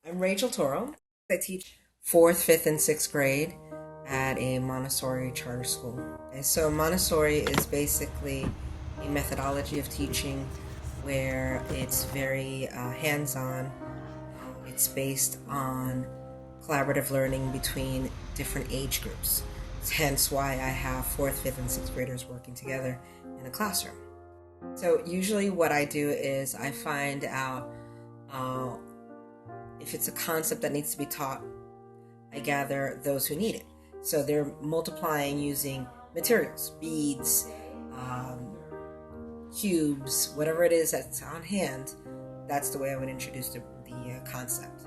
I'm Rachel Toro. I teach fourth, fifth, and sixth grade at a Montessori charter school. And so Montessori is basically a methodology of teaching where it's very hands-on. It's based on collaborative learning between different age groups. It's hence why I have fourth, fifth, and sixth graders working together in a classroom. So usually what I do is I find out if it's a concept that needs to be taught, I gather those who need it. So they're multiplying using materials, beads, cubes, whatever it is that's on hand. That's the way I would introduce the concept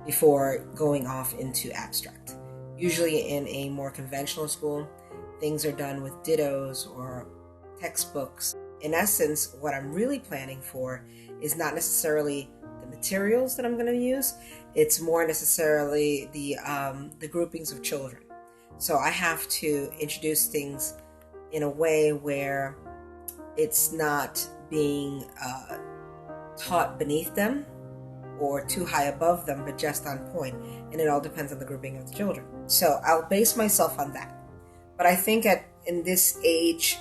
before going off into abstract. Usually in a more conventional school, things are done with dittos or textbooks. In essence, what I'm really planning for is not necessarily the materials that I'm going to use. It's more necessarily the groupings of children. So I have to introduce things in a way where it's not being taught beneath them or too high above them, but just on point. And it all depends on the grouping of the children. So I'll base myself on that. But I think in this age,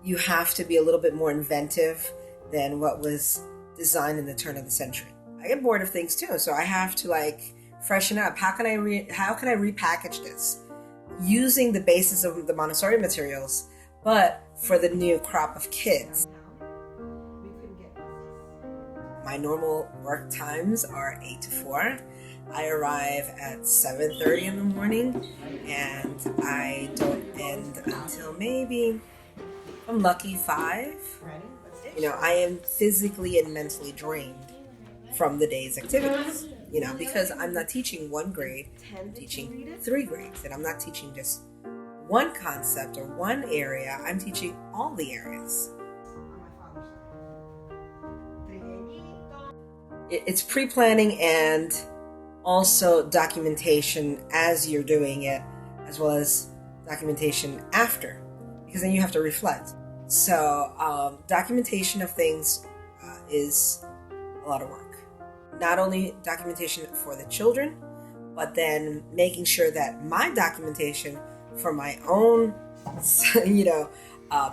you have to be a little bit more inventive than what was designed in the turn of the century. I get bored of things too, so I have to freshen up. How can I repackage this using the basis of the Montessori materials, but for the new crop of kids? My normal work times are 8 to 4. I arrive at 7:30 in the morning, and I don't end until maybe, if I'm lucky, 5. I am physically and mentally drained from the day's activities, because I'm not teaching one grade, I'm teaching 3 grades, and I'm not teaching just one concept or one area, I'm teaching all the areas. It's pre-planning and also documentation as you're doing it, as well as documentation after, because then you have to reflect. So documentation of things is a lot of work. Not only documentation for the children, but then making sure that my documentation for my own,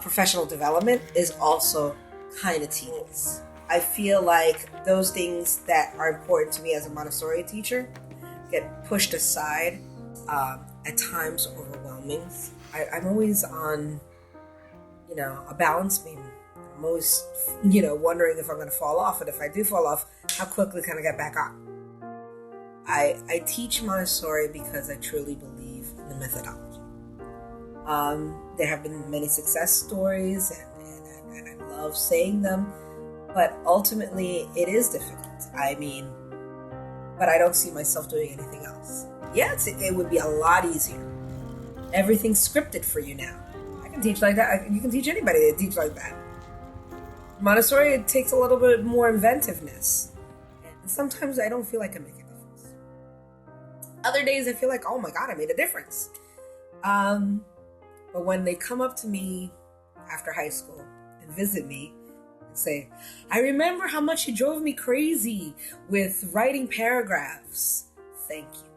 professional development is also kind of tedious. I feel like those things that are important to me as a Montessori teacher get pushed aside, at times overwhelming. I'm always on, a balance beam. I'm always, wondering if I'm going to fall off, and if I do fall off, how quickly can I get back on? I teach Montessori because I truly believe in the methodology. There have been many success stories, and I love saying them, but ultimately it is difficult. But I don't see myself doing anything else. Yes, it would be a lot easier. Everything's scripted for you now. I can teach like that. You can teach anybody to teach like that. Montessori, it takes a little bit more inventiveness. And sometimes I don't feel like I make a difference. Other days I feel like, oh my God, I made a difference. But when they come up to me after high school and visit me and say, I remember how much you drove me crazy with writing paragraphs. Thank you.